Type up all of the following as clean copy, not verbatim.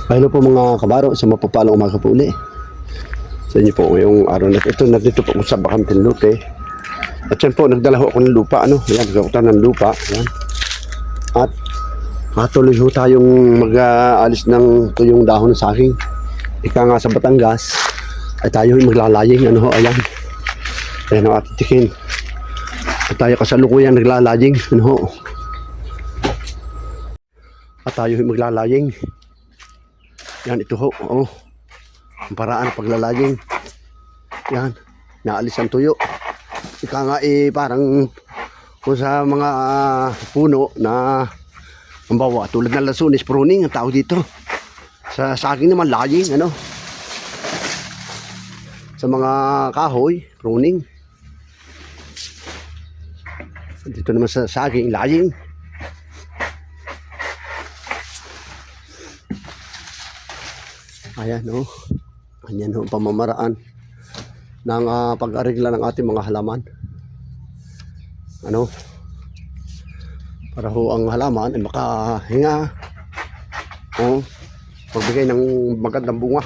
Hello po mga kabaro, sa mapapalang umaga po uli sa inyo po ngayong araw na ito. Nandito po sa Bakantin Lote. At yan po, nagdala ho ako ng lupa. Ayan, nagkakutan ng lupa. Ayan. At matuloy ho tayong mag-aalis ng tuyong dahon ng saging. Ika nga sa Batangas ay tayo maglalaying. Ayan. Ayan ang ating tikin. At tayo kasalukuyan naglalaying. At tayo maglalaying. Yan, ito ho. Ang paraan ng paglalaying. Yan, naalis ang tuyo. Ika nga parang kung sa mga puno na ang bawa, tulad ng lasunis, pruning ang tawag dito. Sa saging naman, laying, Sa mga kahoy, pruning. Dito naman sa saging, laying. Ayan, Ayan ang pamamaraan ng pag-arigla ng ating mga halaman. Para ho ang halaman ay makahinga. Pagbigay ng magandang bunga.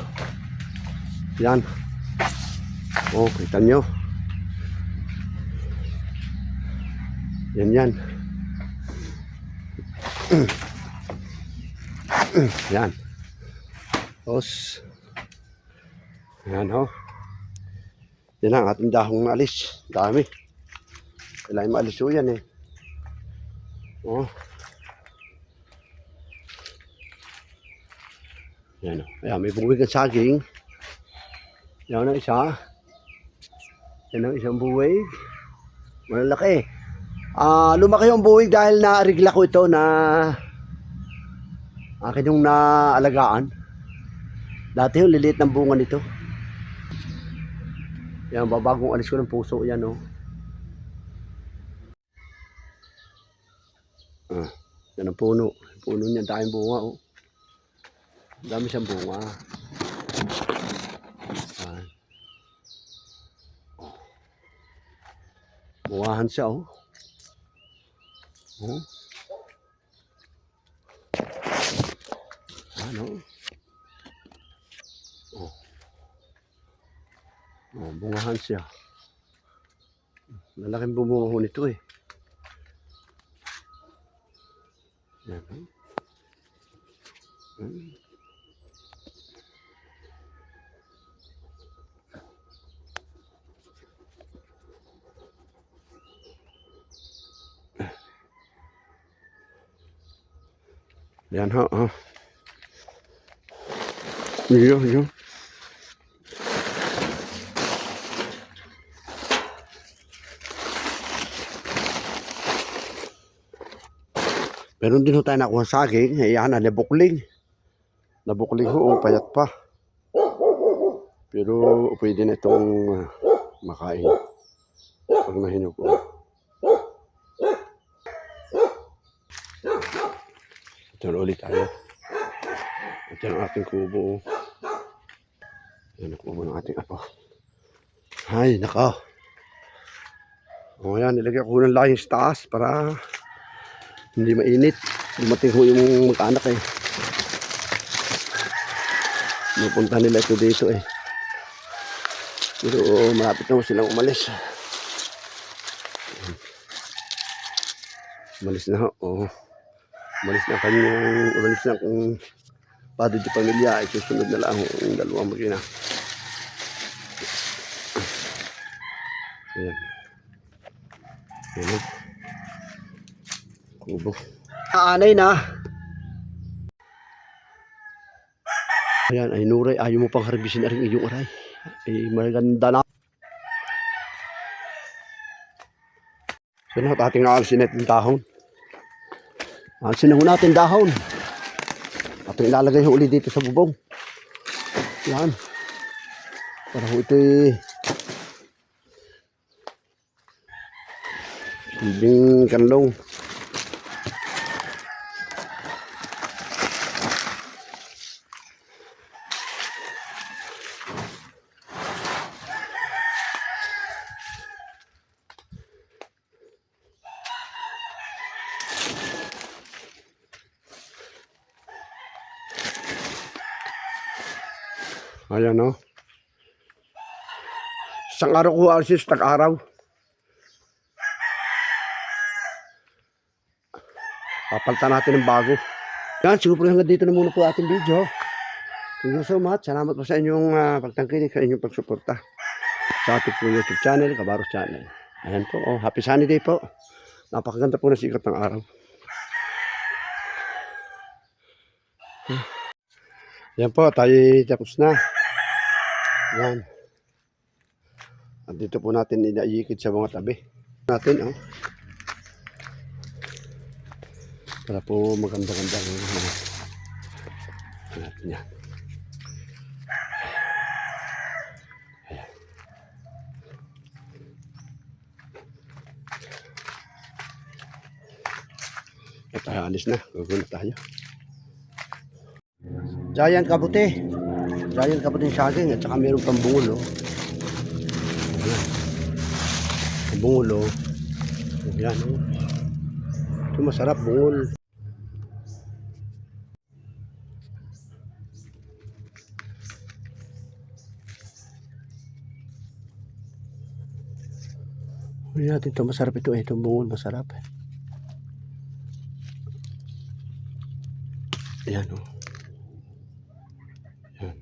Yan. Kita nyo. Yan. Yan. Tapos, yan yan ang ating dahong maalis. Dami. Kailangan maalis ho yan Yan ayan, may buwig ang saging. Yan ang isa. Yan ang isang buwig. Malalaki. Lumaki yung buwig dahil na-arigla ko ito na akin yung naalagaan. Dati yung liliit ng bunga nito. Yan, babagong alis ko ng puso. Yan, yan ang puno. Puno niya, daming bunga, dami siyang bunga. Bungahan siya, bungahan siya. Lalaking bumunga ho nito Yan, Yan Yun. Meron din ho tayo nakuha saging. Ayan, nabukling. Nabukling payat pa. Pero pwede na itong makain. Pag nahinog Ito na ulit tayo. Ito ang ating kubo. Yan ang kubo ng ating apo. Ay, naka. Ayan, nilagay ko ng laying sa taas para hindi mainit. Dumating ho yung mag-anak Pupunta nila ito dito Pero malapit na silang umalis. Umalis na Umalis na kung padre di pamilya ay susunod na lang ang dalawang mag-ina. Ayan. Kubo. Aanay na. Ayan, ay Nuray, ayaw mo pang harbisin na rin iyong aray. Ay maganda na. So na, ating naalisin natin dahon. Alisin na natin dahon. Ating ilalagay uli dito sa bubong. Yan. Para ito'y silbing kanlong. Ayan o. Isang araw ko alis, tag-araw. Papalitan natin ng bago. Yan, siguro hanggang dito na muna po ating video. Thank you so much. Salamat po sa inyong pagtangkilik, sa inyong pagsuporta sa ating po YouTube channel, Kabaros Channel. Ayan po, oh, happy sunny day po. Napakaganda po ng sikat ng araw. Yan po, tayo tapos na. Yan. At dito po natin inaikit sa mga tabi. Natin, oh. Para po maganda-ganda ng natin yan. At tayo alis na. Gugulo tayo. Giant kabuti. Giant kabuti yung saging. At saka mayroon pang bungulo. Ayan. Bungulo. Ayan. Ito masarap bungul. Ayan natin ito. Masarap ito eh. Itong bungul masarap. Ayan o. Ayan.